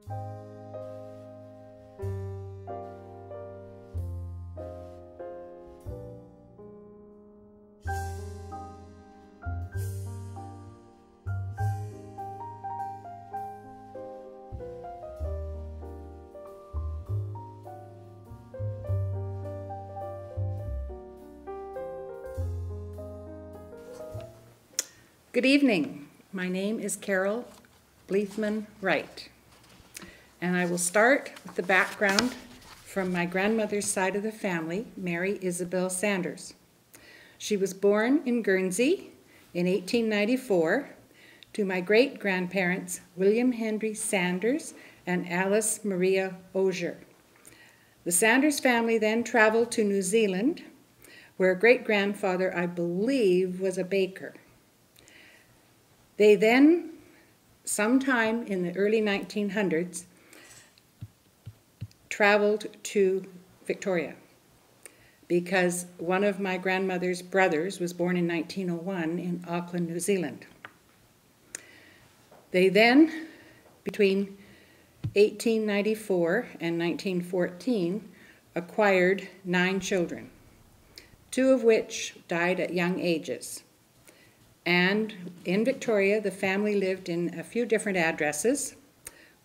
Good evening. My name is Carol Bleathman Wright, and I will start with the background from my grandmother's side of the family, Mary Isabel Sanders. She was born in Guernsey in 1894 to my great-grandparents William Henry Sanders and Alice Maria Osier. The Sanders family then traveled to New Zealand, where a great-grandfather, I believe, was a baker. They then, sometime in the early 1900s, traveled to Victoria because one of my grandmother's brothers was born in 1901 in Auckland, New Zealand. They then, between 1894 and 1914, acquired 9 children, 2 of which died at young ages. And in Victoria, the family lived in a few different addresses.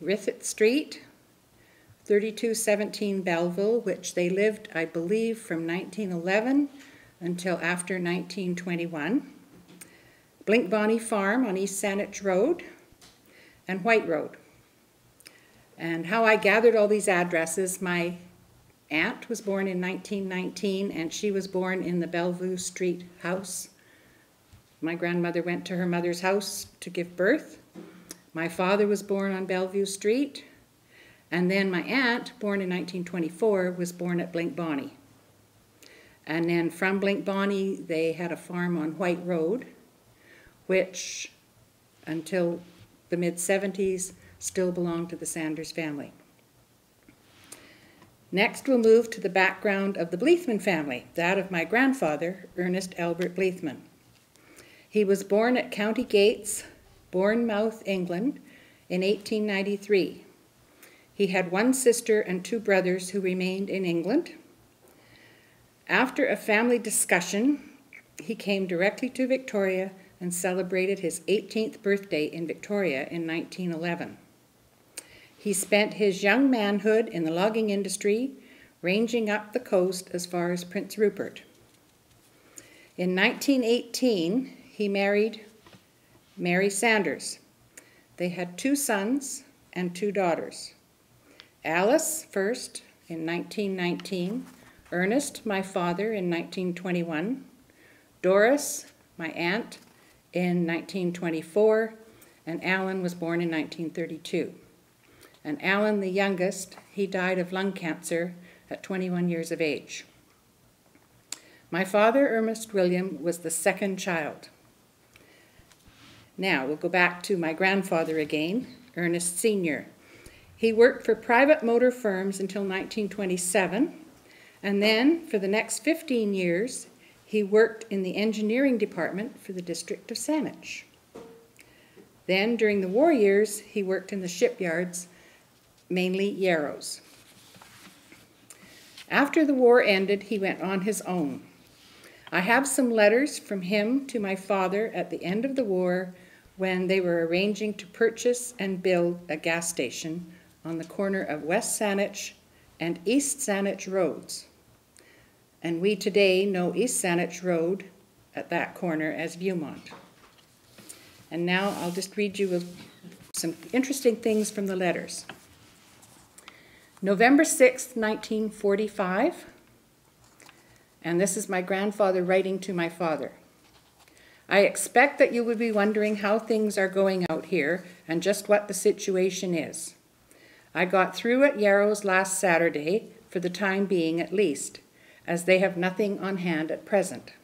Riffett Street, 3217 Belleville, which they lived, I believe, from 1911 until after 1921. Blinkbonny Farm on East Saanich Road, and White Road. And how I gathered all these addresses, my aunt was born in 1919, and she was born in the Bellevue Street house. My grandmother went to her mother's house to give birth. My father was born on Bellevue Street. And then my aunt, born in 1924, was born at Blinkbonny. And then from Blinkbonny, they had a farm on White Road, which, until the mid-70s, still belonged to the Sanders family. Next, we'll move to the background of the Bleathman family, that of my grandfather, Ernest Albert Bleathman. He was born at County Gates, Bournemouth, England, in 1893. He had 1 sister and 2 brothers who remained in England. After a family discussion, he came directly to Victoria and celebrated his 18th birthday in Victoria in 1911. He spent his young manhood in the logging industry, ranging up the coast as far as Prince Rupert. In 1918, he married Mary Sanders. They had 2 sons and 2 daughters. Alice first in 1919, Ernest, my father, in 1921, Doris, my aunt, in 1924, and Alan was born in 1932. And Alan, the youngest, he died of lung cancer at 21 years of age. My father, Ernest William, was the 2nd child. Now, we'll go back to my grandfather again, Ernest Sr. He worked for private motor firms until 1927, and then for the next 15 years, he worked in the engineering department for the district of Saanich. Then, during the war years, he worked in the shipyards, mainly Yarrows. After the war ended, he went on his own. I have some letters from him to my father at the end of the war when they were arranging to purchase and build a gas station on the corner of West Saanich and East Saanich Roads. And we today know East Saanich Road at that corner as Viewmont. And now I'll just read you some interesting things from the letters. November 6th, 1945, and this is my grandfather writing to my father. I expect that you would be wondering how things are going out here and just what the situation is. I got through at Yarrows last Saturday, for the time being at least, as they have nothing on hand at present.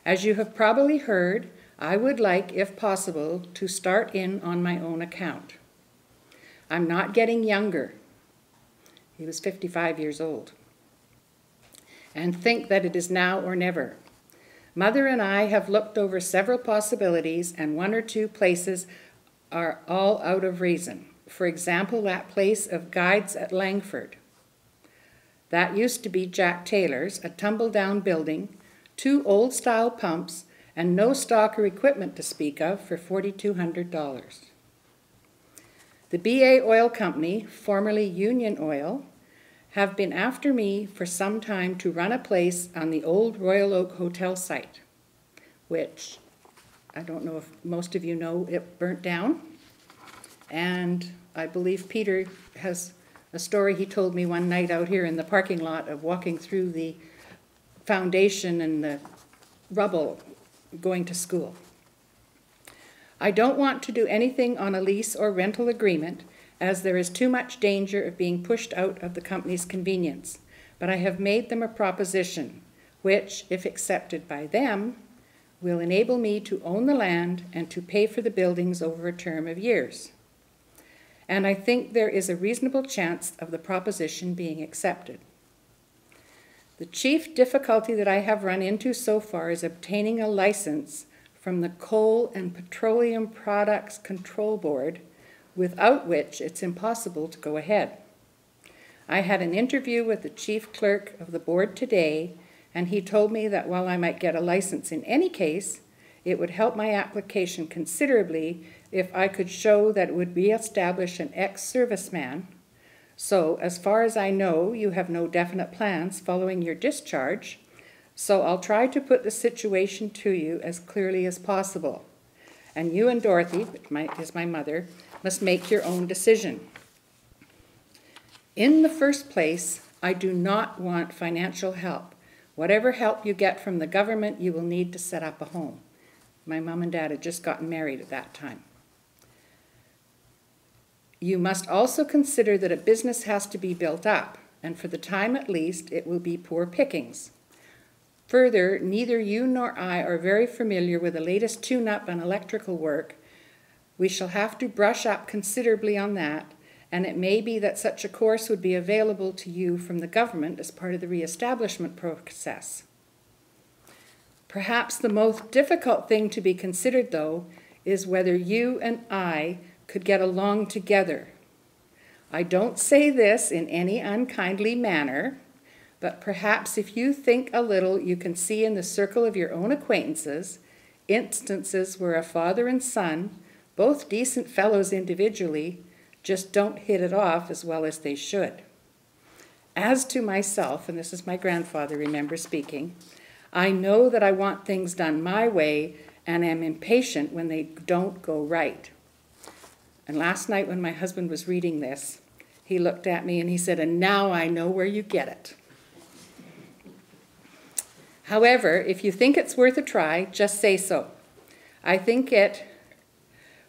As you have probably heard, I would like, if possible, to start in on my own account. I'm not getting younger. He was 55 years old. And think that it is now or never. Mother and I have looked over several possibilities, and 1 or 2 places are all out of reason. For example, that place of Guides at Langford. That used to be Jack Taylor's, a tumble-down building, 2 old-style pumps, and no stock or equipment to speak of for $4,200. The BA Oil Company, formerly Union Oil, have been after me for some time to run a place on the old Royal Oak Hotel site, which I don't know if most of you know, it burnt down. And I believe Peter has a story he told me one night out here in the parking lot of walking through the foundation and the rubble going to school. I don't want to do anything on a lease or rental agreement, as there is too much danger of being pushed out of the company's convenience, but I have made them a proposition which, if accepted by them, will enable me to own the land and to pay for the buildings over a term of years. And I think there is a reasonable chance of the proposition being accepted. The chief difficulty that I have run into so far is obtaining a license from the Coal and Petroleum Products Control Board, without which it's impossible to go ahead. I had an interview with the chief clerk of the board today, and he told me that while I might get a license in any case, it would help my application considerably if I could show that it would re-establish an ex-serviceman. So, as far as I know, you have no definite plans following your discharge, so I'll try to put the situation to you as clearly as possible. And you and Dorothy, which is my mother, must make your own decision. In the first place, I do not want financial help. Whatever help you get from the government, you will need to set up a home. My mom and dad had just gotten married at that time. You must also consider that a business has to be built up, and for the time at least, it will be poor pickings. Further, neither you nor I are very familiar with the latest tune-up on electrical work. We shall have to brush up considerably on that, and it may be that such a course would be available to you from the government as part of the re-establishment process. Perhaps the most difficult thing to be considered, though, is whether you and I could get along together. I don't say this in any unkindly manner, but perhaps if you think a little, you can see in the circle of your own acquaintances instances where a father and son, both decent fellows individually, just don't hit it off as well as they should. As to myself, and this is my grandfather, remember speaking, I know that I want things done my way and am impatient when they don't go right. And last night when my husband was reading this, he looked at me and he said, "And now I know where you get it." However, if you think it's worth a try, just say so. I think it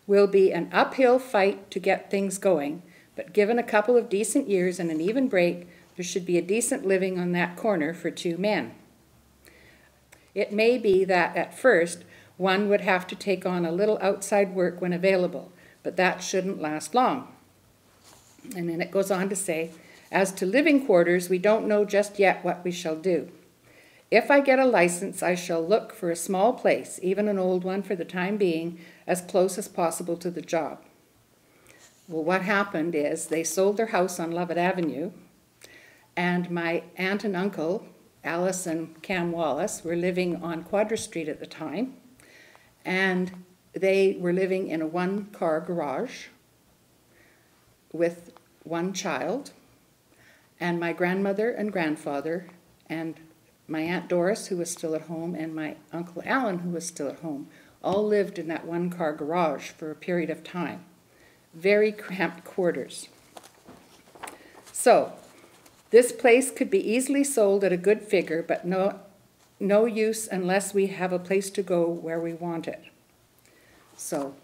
will be an uphill fight to get things going, but given a couple of decent years and an even break, there should be a decent living on that corner for 2 men. It may be that at first one would have to take on a little outside work when available, but that shouldn't last long. And then it goes on to say, as to living quarters, we don't know just yet what we shall do. If I get a license, I shall look for a small place, even an old one for the time being, as close as possible to the job. Well, what happened is they sold their house on Lovett Avenue, and my aunt and uncle, Alice and Cam Wallace, were living on Quadra Street at the time, and they were living in a 1-car garage with 1 child, and my grandmother and grandfather and my Aunt Doris, who was still at home, and my Uncle Alan, who was still at home, all lived in that 1-car garage for a period of time. Very cramped quarters. So, this place could be easily sold at a good figure, but no use unless we have a place to go where we want it. So,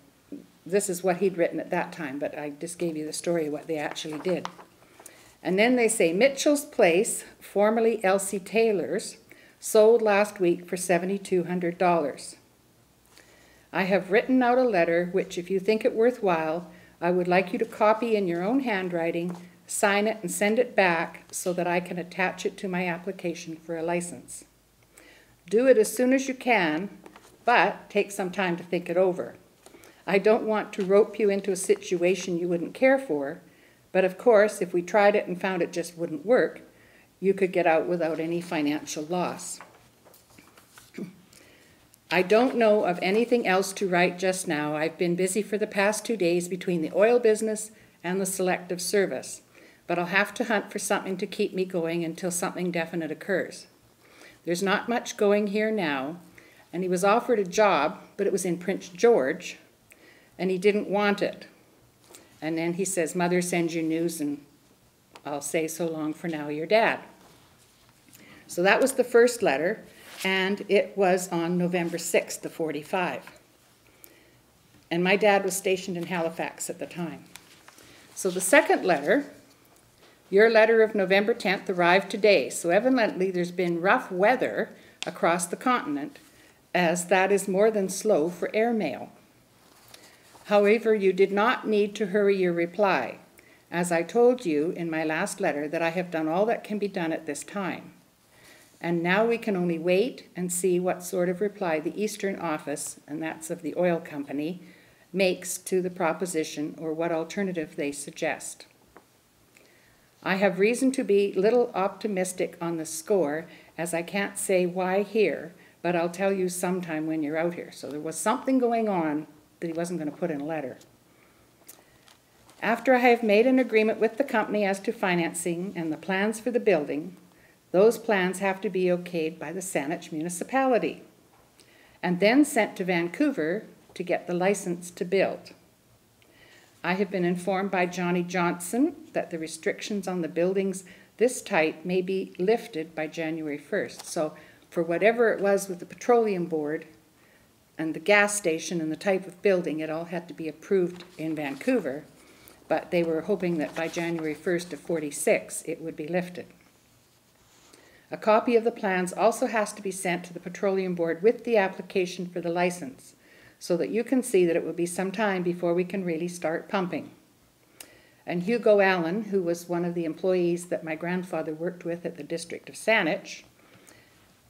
this is what he'd written at that time, but I just gave you the story of what they actually did. And then they say, Mitchell's Place, formerly Elsie Taylor's, sold last week for $7,200. I have written out a letter which, if you think it worthwhile, I would like you to copy in your own handwriting, sign it, and send it back so that I can attach it to my application for a license. Do it as soon as you can, but take some time to think it over. I don't want to rope you into a situation you wouldn't care for, but of course, if we tried it and found it just wouldn't work, you could get out without any financial loss. I don't know of anything else to write just now. I've been busy for the past 2 days between the oil business and the selective service, but I'll have to hunt for something to keep me going until something definite occurs. There's not much going here now, and he was offered a job, but it was in Prince George, and he didn't want it. And then he says, Mother sends you news, and I'll say so long for now, your dad. So that was the first letter, and it was on November 6th of 45. And my dad was stationed in Halifax at the time. So the second letter, your letter of November 10th, arrived today. So evidently there's been rough weather across the continent, as that is more than slow for airmail. However, you did not need to hurry your reply, as I told you in my last letter that I have done all that can be done at this time. And now we can only wait and see what sort of reply the Eastern Office, and that's of the oil company, makes to the proposition or what alternative they suggest. I have reason to be little optimistic on the score, as I can't say why here, but I'll tell you sometime when you're out here. So there was something going on that he wasn't going to put in a letter. After I have made an agreement with the company as to financing and the plans for the building, those plans have to be okayed by the Saanich municipality and then sent to Vancouver to get the license to build. I have been informed by Johnny Johnson that the restrictions on the buildings this tight may be lifted by January 1st. So for whatever it was with the petroleum board and the gas station and the type of building, it all had to be approved in Vancouver, but they were hoping that by January 1st of 46 it would be lifted. A copy of the plans also has to be sent to the Petroleum Board with the application for the license, so that you can see that it will be some time before we can really start pumping. And Hugo Allen, who was one of the employees that my grandfather worked with at the District of Saanich,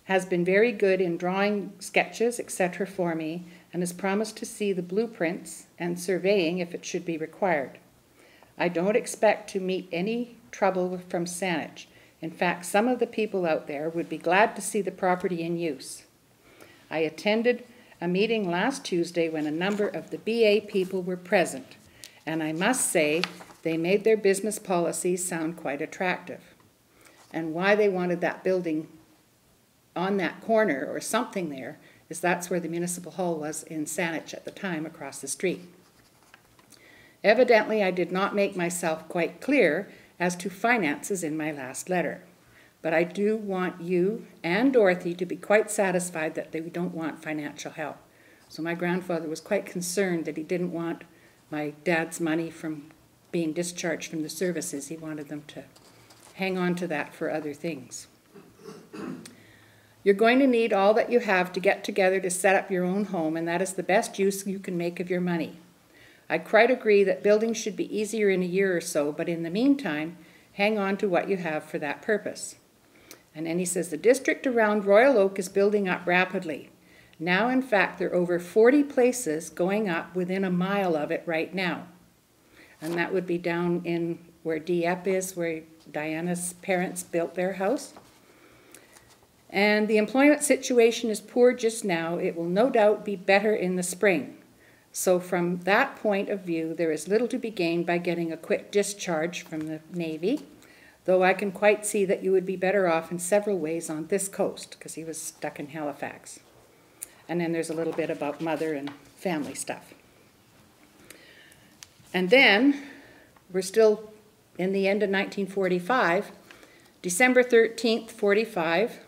has been very good in drawing sketches, etc. for me, and has promised to see the blueprints and surveying if it should be required. I don't expect to meet any trouble from Saanich. In fact, some of the people out there would be glad to see the property in use. I attended a meeting last Tuesday when a number of the BA people were present, and I must say they made their business policies sound quite attractive. And why they wanted that building on that corner or something there is that's where the municipal hall was in Saanich at the time, across the street. Evidently, I did not make myself quite clear as to finances in my last letter. But I do want you and Dorothy to be quite satisfied that they don't want financial help. So my grandfather was quite concerned that he didn't want my dad's money from being discharged from the services. He wanted them to hang on to that for other things. You're going to need all that you have to get together to set up your own home, and that is the best use you can make of your money. I quite agree that building should be easier in a year or so, but in the meantime, hang on to what you have for that purpose. And then he says, the district around Royal Oak is building up rapidly. Now, in fact, there are over 40 places going up within a mile of it right now. And that would be down in where Dieppe is, where Diana's parents built their house. And the employment situation is poor just now. It will no doubt be better in the spring. So from that point of view, there is little to be gained by getting a quick discharge from the Navy, though I can quite see that you would be better off in several ways on this coast, because he was stuck in Halifax. And then there's a little bit about mother and family stuff. And then, we're still in the end of 1945, December 13th, 45.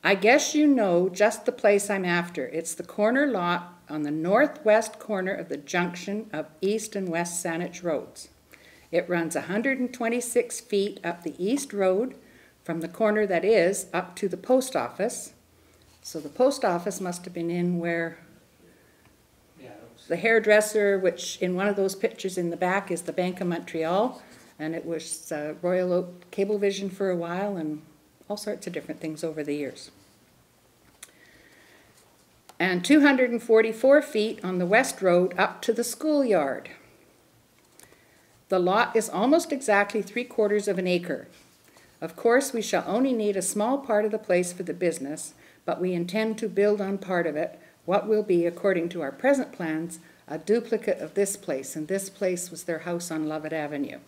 I guess you know just the place I'm after. It's the corner lot on the northwest corner of the junction of East and West Saanich roads. It runs 126 feet up the East Road from the corner that is up to the post office. So the post office must have been in where the hairdresser, which in one of those pictures in the back is the Bank of Montreal, and it was Royal Oak Cablevision for a while and all sorts of different things over the years. and 244 feet on the west road up to the schoolyard. The lot is almost exactly 3/4 of an acre. Of course, we shall only need a small part of the place for the business, but we intend to build on part of it, what will be, according to our present plans, a duplicate of this place, and this place was their house on Lovett Avenue.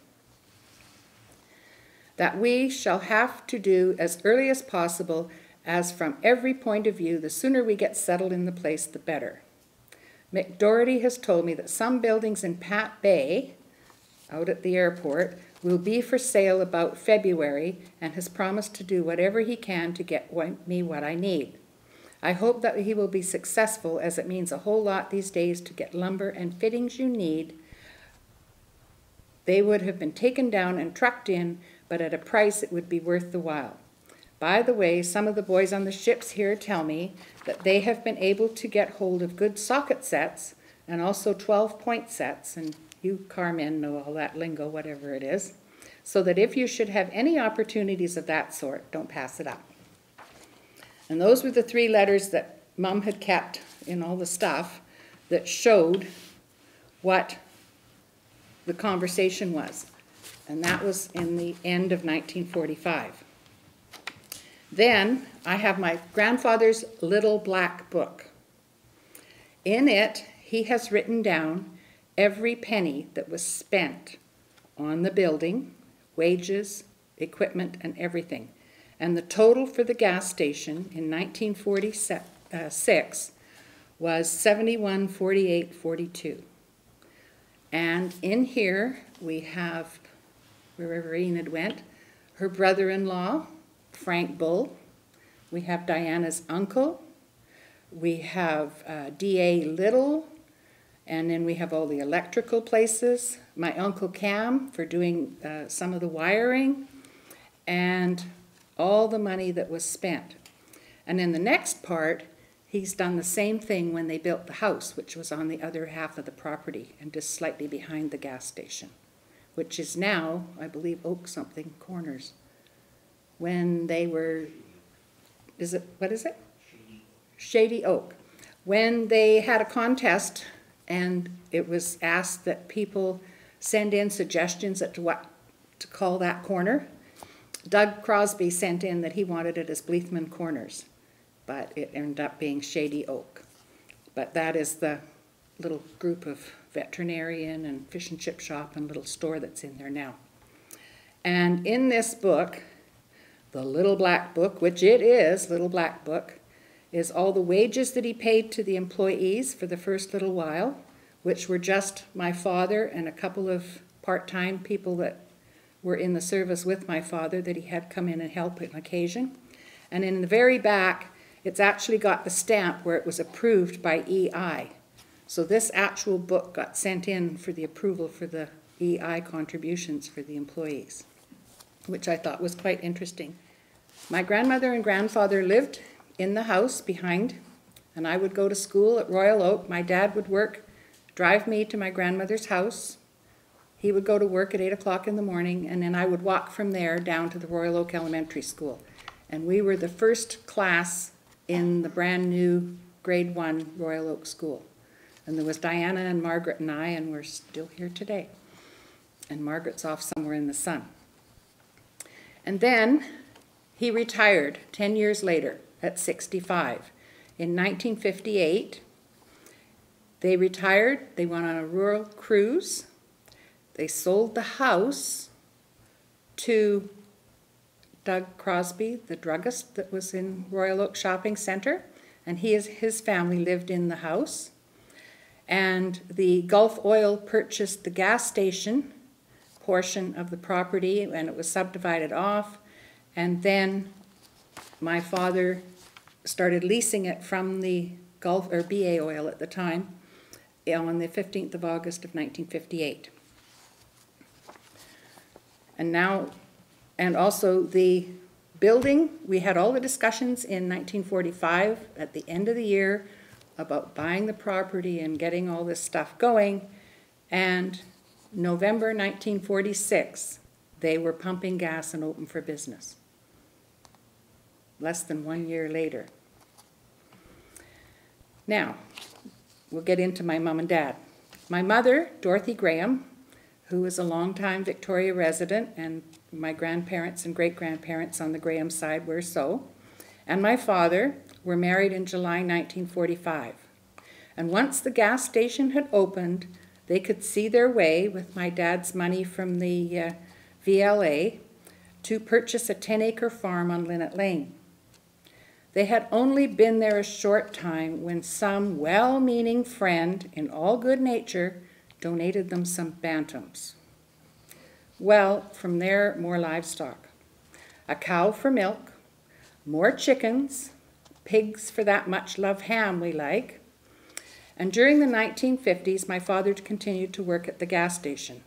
That we shall have to do as early as possible, as from every point of view, the sooner we get settled in the place, the better. Mick Doherty has told me that some buildings in Pat Bay, out at the airport, will be for sale about February, and has promised to do whatever he can to get me what I need. I hope that he will be successful, as it means a whole lot these days to get lumber and fittings you need. They would have been taken down and trucked in, but at a price it would be worth the while. By the way, some of the boys on the ships here tell me that they have been able to get hold of good socket sets and also 12-point sets, and you carmen know all that lingo, whatever it is, so that if you should have any opportunities of that sort, don't pass it up. And those were the 3 letters that Mum had kept in all the stuff that showed what the conversation was. And that was in the end of 1945. Then I have my grandfather's little black book. In it, he has written down every penny that was spent on the building, wages, equipment, and everything. And the total for the gas station in 1946 was $71.48.42. And in here we have, wherever Enid went, her brother-in-law, Frank Bull. We have Diana's uncle. We have D.A. Little. And then we have all the electrical places. My Uncle Cam for doing some of the wiring. And all the money that was spent. And in the next part, he's done the same thing when they built the house, which was on the other half of the property and just slightly behind the gas station, which is now, I believe, Oak something Corners. When they were, what is it? Shady Oak. When they had a contest and it was asked that people send in suggestions as to what to call that corner, Doug Crosby sent in that he wanted it as Bleathman Corners, but it ended up being Shady Oak. But that is the little group of veterinarian and fish and chip shop and little store that's in there now. And in this book, the Little Black Book, which it is, Little Black Book, is all the wages that he paid to the employees for the first little while, which were just my father and a couple of part-time people that were in the service with my father that he had come in and help on occasion. And in the very back, it's actually got the stamp where it was approved by EI. So this actual book got sent in for the approval for the EI contributions for the employees, which I thought was quite interesting. My grandmother and grandfather lived in the house behind, and I would go to school at Royal Oak. My dad would work, drive me to my grandmother's house. He would go to work at 8 o'clock in the morning, and then I would walk from there down to the Royal Oak Elementary School. And we were the first class in the brand new grade 1 Royal Oak School. And there was Diana and Margaret and I, and we're still here today. And Margaret's off somewhere in the sun. And then he retired 10 years later at 65. In 1958, they retired, they went on a rural cruise. They sold the house to Doug Crosby, the druggist that was in Royal Oak Shopping Center, and his family lived in the house. And the Gulf Oil purchased the gas station portion of the property, and it was subdivided off. And then my father started leasing it from the Gulf, or BA Oil at the time, on the 15th of August of 1958. And now, and also the building, we had all the discussions in 1945 at the end of the year about buying the property and getting all this stuff going. And November 1946, they were pumping gas and open for business. Less than 1 year later. Now, we'll get into my mom and dad. My mother, Dorothy Graham, who was a longtime Victoria resident, and my grandparents and great-grandparents on the Graham side were so, and my father were married in July 1945. And once the gas station had opened, they could see their way, with my dad's money from the VLA, to purchase a 10-acre farm on Linnet Lane. They had only been there a short time when some well-meaning friend, in all good nature, donated them some bantams. Well, from there, more livestock. A cow for milk, more chickens, pigs for that much-loved ham we like. And during the 1950s, my father continued to work at the gas station,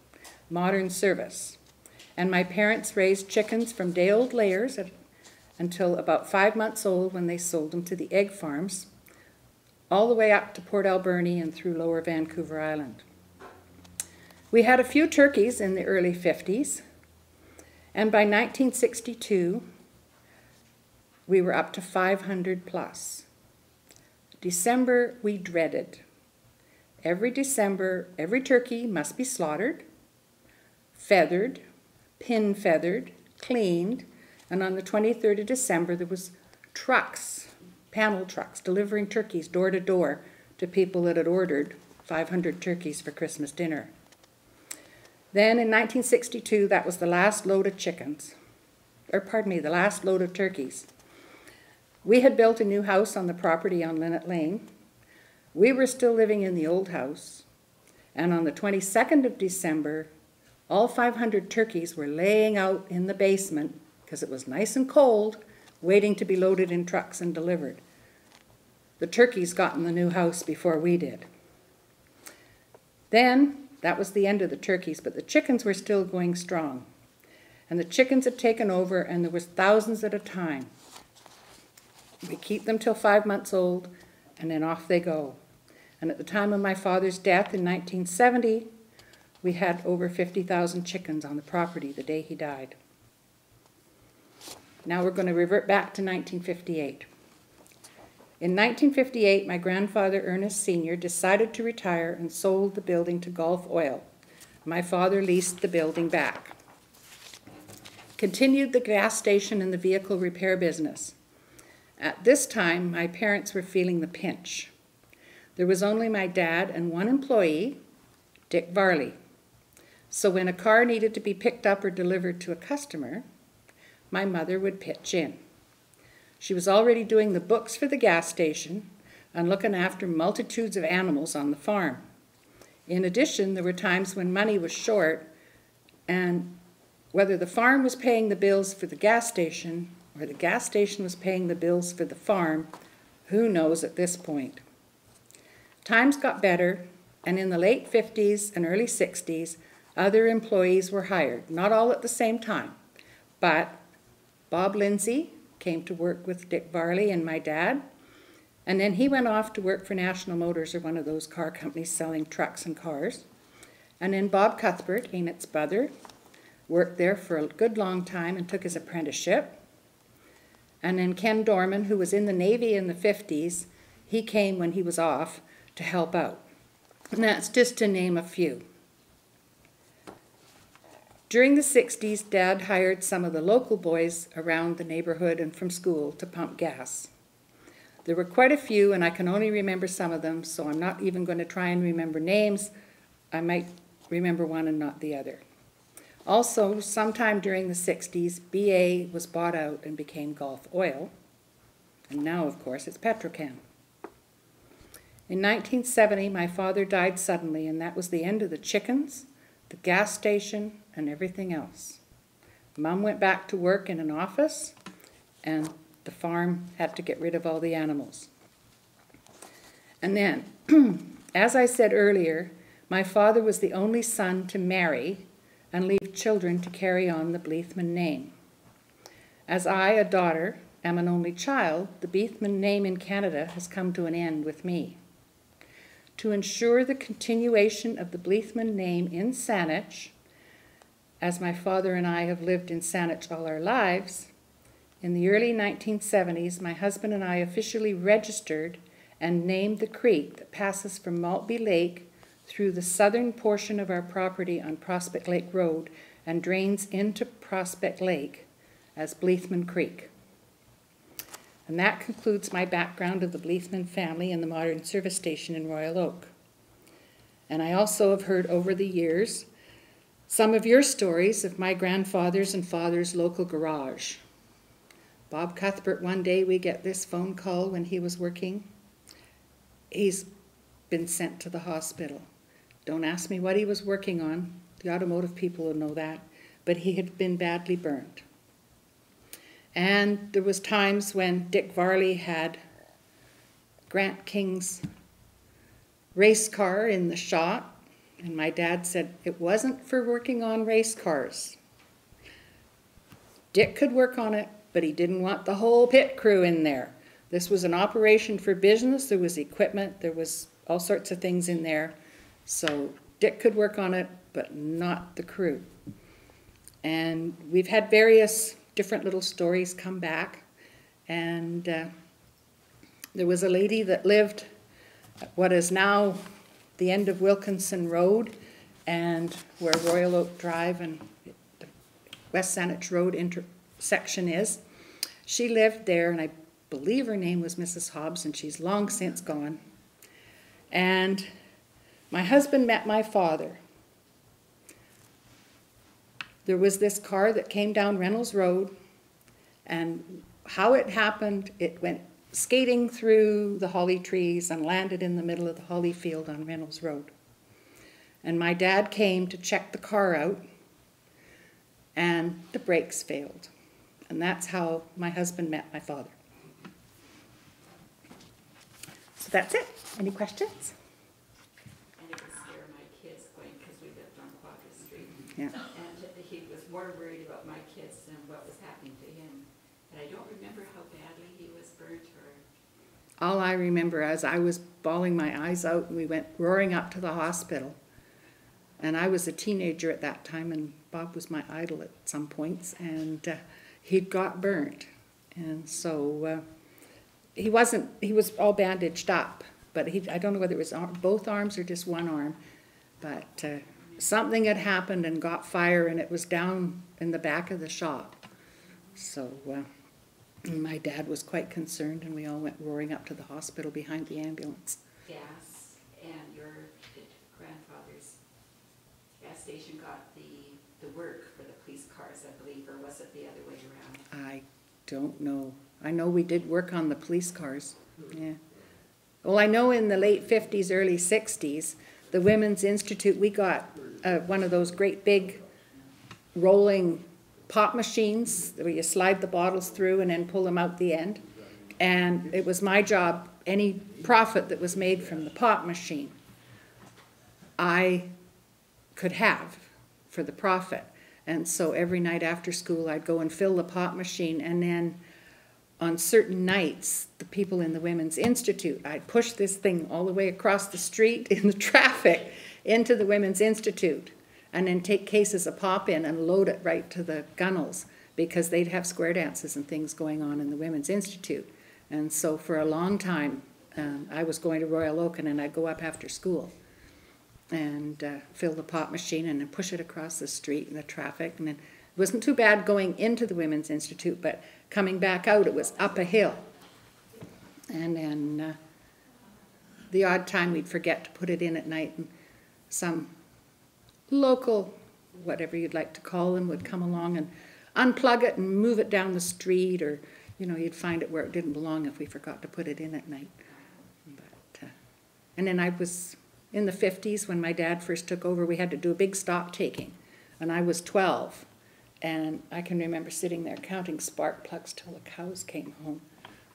Modern Service. And my parents raised chickens from day-old layers until about 5 months old, when they sold them to the egg farms, all the way up to Port Alberni and through Lower Vancouver Island. We had a few turkeys in the early 50s, and by 1962, we were up to 500 plus. December we dreaded. Every December, every turkey must be slaughtered, feathered, pin-feathered, cleaned, and on the 23rd of December there was trucks, panel trucks, delivering turkeys door to door to people that had ordered 500 turkeys for Christmas dinner. Then in 1962, that was the last load of chickens, or pardon me, the last load of turkeys. We had built a new house on the property on Linnet Lane. We were still living in the old house, and on the 22nd of December, all 500 turkeys were laying out in the basement, because it was nice and cold, waiting to be loaded in trucks and delivered. The turkeys got in the new house before we did. Then, that was the end of the turkeys, but the chickens were still going strong. And the chickens had taken over, and there was thousands at a time. We keep them till 5 months old, and then off they go. And at the time of my father's death in 1970, we had over 50,000 chickens on the property the day he died. Now we're going to revert back to 1958. In 1958, my grandfather, Ernest Sr., decided to retire and sold the building to Gulf Oil. My father leased the building back. Continued the gas station and the vehicle repair business. At this time, my parents were feeling the pinch. There was only my dad and one employee, Dick Varley. So when a car needed to be picked up or delivered to a customer, my mother would pitch in. She was already doing the books for the gas station and looking after multitudes of animals on the farm. In addition, there were times when money was short, and whether the farm was paying the bills for the gas station or the gas station was paying the bills for the farm, who knows at this point. Times got better, and in the late 50s and early 60s, other employees were hired, not all at the same time, but Bob Lindsay came to work with Dick Varley and my dad, and then he went off to work for National Motors, or one of those car companies selling trucks and cars. And then Bob Cuthbert, Enid's brother, worked there for a good long time and took his apprenticeship. And then Ken Dorman, who was in the Navy in the 50s, he came when he was off to help out. And that's just to name a few. During the 60s, Dad hired some of the local boys around the neighborhood and from school to pump gas. There were quite a few, and I can only remember some of them, so I'm not even going to try and remember names. I might remember one and not the other. Also, sometime during the 60s, BA was bought out and became Gulf Oil, and now, of course, it's Petrochem. In 1970, my father died suddenly, and that was the end of the chickens, the gas station, and everything else. Mom went back to work in an office, and the farm had to get rid of all the animals. And then, as I said earlier, my father was the only son to marry and leave children to carry on the Bleathman name. As I, a daughter, am an only child, the Bleathman name in Canada has come to an end with me. To ensure the continuation of the Bleathman name in Saanich, as my father and I have lived in Saanich all our lives, in the early 1970s, my husband and I officially registered and named the creek that passes from Maltby Lake through the southern portion of our property on Prospect Lake Road and drains into Prospect Lake as Bleathman Creek. And that concludes my background of the Bleathman family and the modern service station in Royal Oak. And I also have heard over the years some of your stories of my grandfather's and father's local garage. Bob Cuthbert, one day we get this phone call when he was working. He's been sent to the hospital. Don't ask me what he was working on. The automotive people will know that. But he had been badly burned. And there was times when Dick Varley had Grant King's race car in the shop, and my dad said it wasn't for working on race cars. Dick could work on it, but he didn't want the whole pit crew in there. This was an operation for business. There was equipment. There was all sorts of things in there. So Dick could work on it, but not the crew. And we've had various different little stories come back. And there was a lady that lived at what is now the end of Wilkinson Road and where Royal Oak Drive and the West Saanich Road intersection is. She lived there, and I believe her name was Mrs. Hobbs, and she's long since gone. And my husband met my father. There was this car that came down Reynolds Road, and how it happened, it went skating through the holly trees and landed in the middle of the holly field on Reynolds Road. And my dad came to check the car out, and the brakes failed. And that's how my husband met my father. So that's it. Any questions? And it was where my kids going, because we lived on Quadra Street. Yeah. And he was more worried about my kids than what was happening to him. And I don't remember how badly he was burnt or... All I remember is I was bawling my eyes out, and we went roaring up to the hospital. And I was a teenager at that time, and Bob was my idol at some points, and he'd got burnt. And so he was all bandaged up, but I don't know whether it was both arms or just one arm, but something had happened and got fire, and it was down in the back of the shop. So my dad was quite concerned, and we all went roaring up to the hospital behind the ambulance. Gas, and your grandfather's gas station got the work for the police cars, I believe, or was it the other way around? I don't know. I know we did work on the police cars. Yeah. Well, I know in the late 50s, early 60s, the Women's Institute, we got one of those great big rolling pop machines where you slide the bottles through and then pull them out the end. And it was my job, any profit that was made from the pop machine, I could have for the profit. And so every night after school I'd go and fill the pop machine, and then on certain nights, the people in the Women's Institute, I'd push this thing all the way across the street in the traffic into the Women's Institute, and then take cases of pop in and load it right to the gunnels, because they'd have square dances and things going on in the Women's Institute. And so for a long time, I was going to Royal Oak, and then I'd go up after school and fill the pop machine and then push it across the street in the traffic. And then it wasn't too bad going into the Women's Institute, but coming back out, it was up a hill. And then the odd time we'd forget to put it in at night, and some local, whatever you'd like to call them, would come along and unplug it and move it down the street, or, you know, you'd find it where it didn't belong if we forgot to put it in at night. But, and then I was in the 50s when my dad first took over. We had to do a big stock taking, and I was 12, and I can remember sitting there counting spark plugs till the cows came home.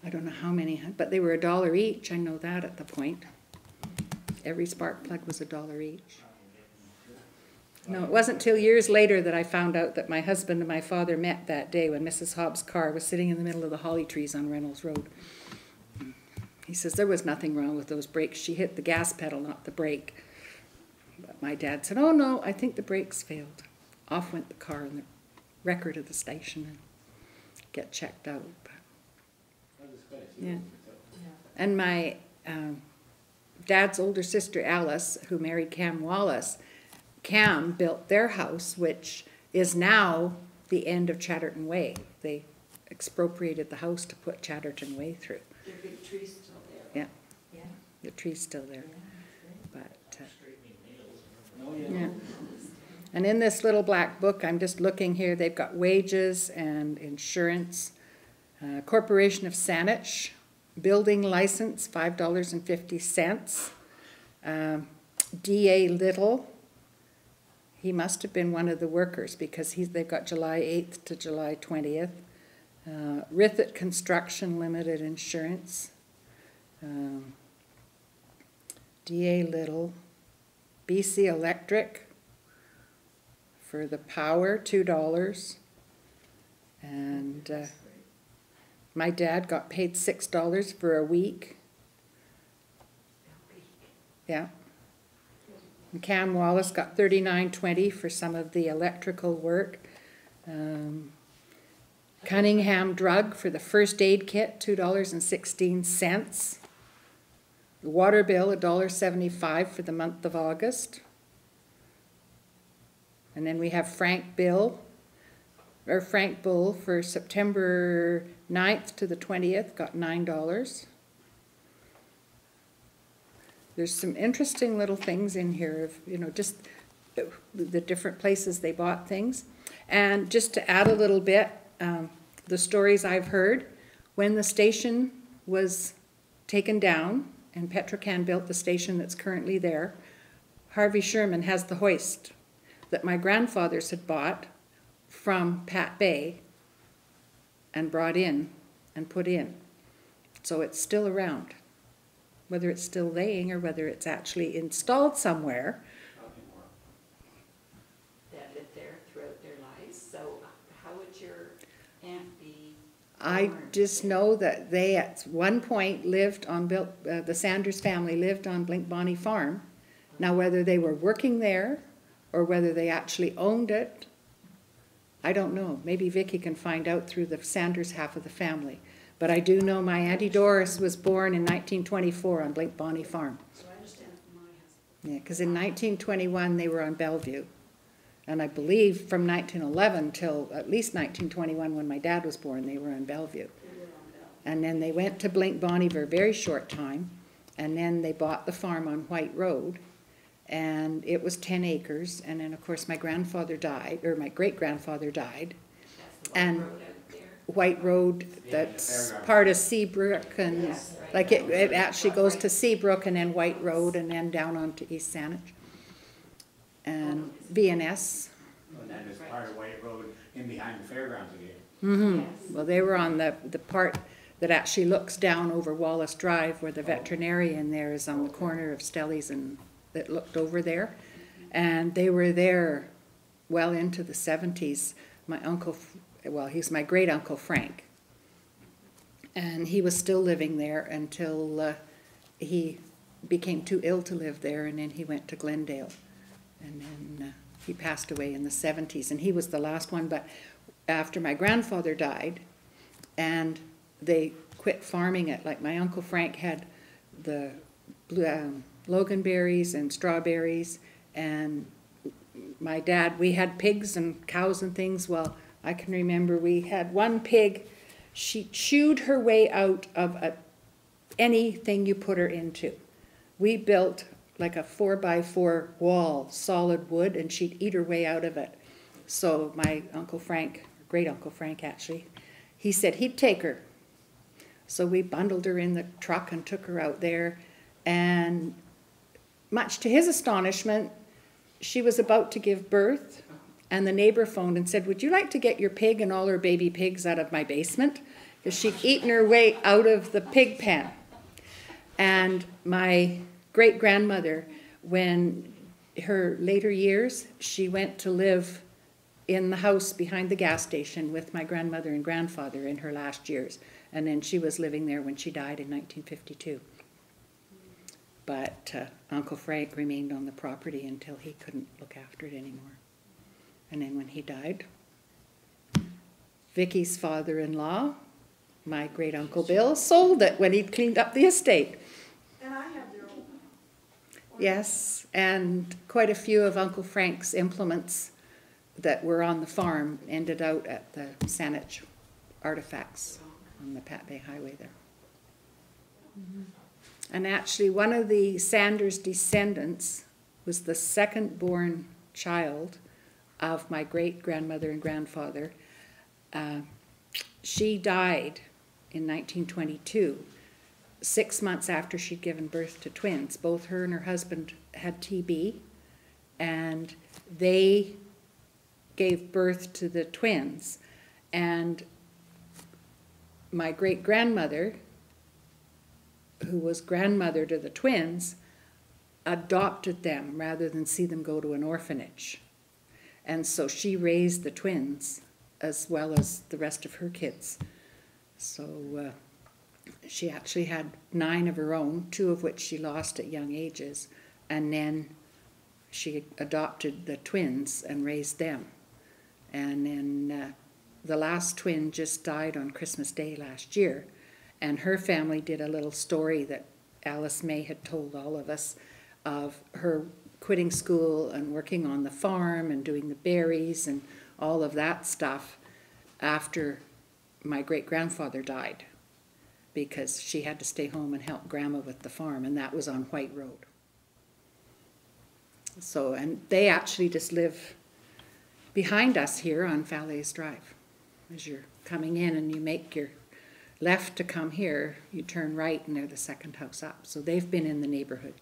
I don't know how many, but they were $1 each. I know that at the point. Every spark plug was $1 each. No, it wasn't till years later that I found out that my husband and my father met that day when Mrs. Hobbs' car was sitting in the middle of the holly trees on Reynolds Road. He says there was nothing wrong with those brakes. She hit the gas pedal, not the brake. But my dad said, oh no, I think the brakes failed. Off went the car and the record of the station and get checked out. But, yeah. And my Dad's older sister Alice, who married Cam Wallace, Cam built their house, which is now the end of Chatterton Way. They expropriated the house to put Chatterton Way through. There are big trees still there. Yeah. Yeah. The tree's still there. Yeah, But, Oh, yeah. And in this little black book, I'm just looking here, they've got wages and insurance, Corporation of Saanich, building license, $5.50. D.A. Little, he must have been one of the workers because they've got July 8th to July 20th. Rithett Construction Limited Insurance. D.A. Little. BC Electric for the power, $2. And my dad got paid $6 for a week. Yeah. And Cam Wallace got $39.20 for some of the electrical work. Cunningham Drug for the first aid kit, $2.16. The water bill, $1.75 for the month of August. And then we have Frank Bull for September 9th to the 20th, got $9. There's some interesting little things in here of, you know, just the different places they bought things. And just to add a little bit, the stories I've heard, when the station was taken down and Petrocan built the station that's currently there, Harvey Sherman has the hoist that my grandfathers had bought from Pat Bay and brought in and put in. So it's still around. Whether it's still laying or whether it's actually installed somewhere. That lived there throughout their lives. So how would your aunt be? I born? just know that they at one point lived on, the Sanders family lived on Blink Bonnie Farm. Now whether they were working there or whether they actually owned it, I don't know. Maybe Vicky can find out through the Sanders half of the family. But I do know my Auntie Doris was born in 1924 on Blink Bonnie Farm. So I understand from my husband. Yeah, because in 1921 they were on Bellevue. And I believe from 1911 till at least 1921 when my dad was born, they were on Bellevue. They were on Bell. And then they went to Blink Bonnie for a very short time. And then they bought the farm on White Road. And it was 10 acres. And then, of course, my grandfather died, or my great-grandfather died. That's the And one road out there. White Road, that's part of Seabrook, and Yes, right. like it actually goes to Seabrook and then White Road and then down onto East Saanich. And V&S. And then there's part of White Road in behind the fairgrounds again. Mm-hmm. Yes. Well, they were on the part that actually looks down over Wallace Drive where the veterinarian there is on the corner of Stellies and that looked over there. And they were there well into the 70s. My uncle, well, he's my great uncle Frank. And he was still living there until he became too ill to live there, and then he went to Glendale. And then he passed away in the 70s, and he was the last one. But after my grandfather died, and they quit farming it, like my Uncle Frank had the loganberries and strawberries, and my dad, we had pigs and cows and things. Well, I can remember we had one pig, she chewed her way out of anything you put her into. We built like a 4x4 wall, solid wood, and she'd eat her way out of it. So my Uncle Frank, great Uncle Frank actually, he said he'd take her. So we bundled her in the truck and took her out there, and much to his astonishment, she was about to give birth, and the neighbor phoned and said, "Would you like to get your pig and all her baby pigs out of my basement?" Because she'd eaten her way out of the pig pen. And my great-grandmother, when her later years, she went to live in the house behind the gas station with my grandmother and grandfather in her last years. And then she was living there when she died in 1952. But Uncle Frank remained on the property until he couldn't look after it anymore. And then when he died, Vicky's father-in-law, my great-uncle Bill, sold it when he'd cleaned up the estate. Yes, and quite a few of Uncle Frank's implements that were on the farm ended out at the Saanich Artifacts on the Pat Bay Highway there. And actually, one of the Sanders descendants was the second born child of my great-grandmother and grandfather. She died in 1922, 6 months after she'd given birth to twins. Both her and her husband had TB, and they gave birth to the twins. And my great-grandmother, who was grandmother to the twins, adopted them rather than see them go to an orphanage. And so she raised the twins as well as the rest of her kids. So she actually had 9 of her own, 2 of which she lost at young ages, and then she adopted the twins and raised them. And then the last twin just died on Christmas Day last year, and her family did a little story that Alice May had told all of us of her quitting school and working on the farm and doing the berries and all of that stuff after my great-grandfather died, because she had to stay home and help Grandma with the farm, and that was on White Road. So, and they actually just live behind us here on Falaise Drive. As you're coming in and you make your left to come here, you turn right and they're the second house up. So they've been in the neighborhood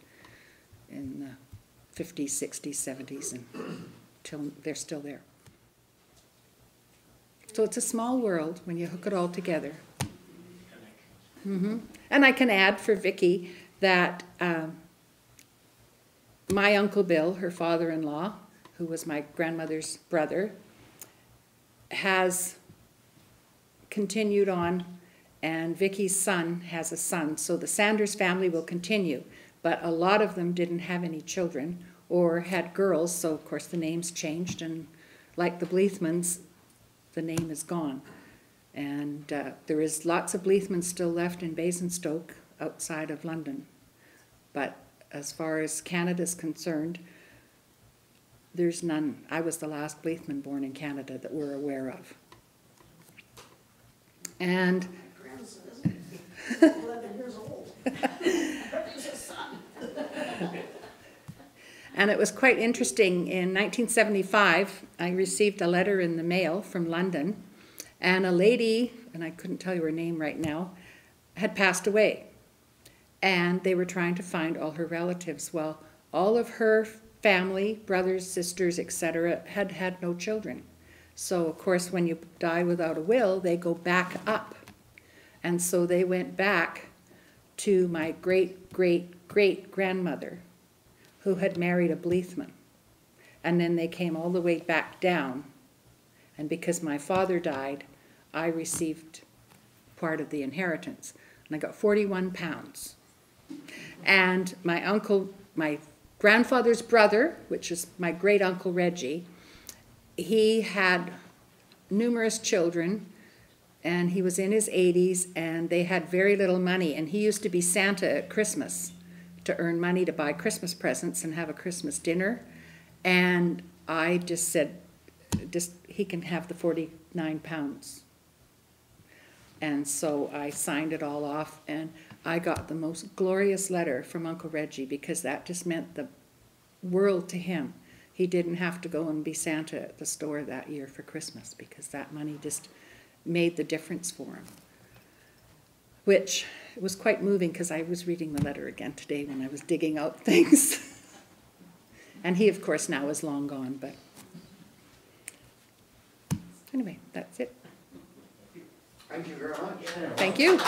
in the 50s, 60s, 70s, and till they're still there. So it's a small world when you hook it all together. And I can add for Vicki that my Uncle Bill, her father-in-law, who was my grandmother's brother, has continued on, and Vicky's son has a son. So the Sanders family will continue, but a lot of them didn't have any children or had girls, so of course the names changed, and like the Bleathmans, the name is gone. And there is lots of Bleathmans still left in Basingstoke outside of London. But as far as Canada's concerned, there's none. I was the last Bleathman born in Canada that we're aware of. And grandson, isn't he? 11 years old. He's a son. And it was quite interesting. In 1975, I received a letter in the mail from London, and a lady, and I couldn't tell you her name right now, had passed away. And they were trying to find all her relatives. Well, all of her family, brothers, sisters, etc., had had no children. So, of course, when you die without a will, they go back up. And so they went back to my great-great-great-grandmother, who had married a Bleathman. And then they came all the way back down. And because my father died, I received part of the inheritance. And I got 41 pounds. And my uncle, my grandfather's brother, which is my great-uncle Reggie, he had numerous children, and he was in his 80s, and they had very little money. And he used to be Santa at Christmas to earn money to buy Christmas presents and have a Christmas dinner. And I just said, he can have the 49 pounds. And so I signed it all off, and I got the most glorious letter from Uncle Reggie, because that just meant the world to him. He didn't have to go and be Santa at the store that year for Christmas, because that money just made the difference for him. Which was quite moving, because I was reading the letter again today when I was digging out things. And he, of course, now is long gone, but anyway, that's it. Thank you very much. Thank you.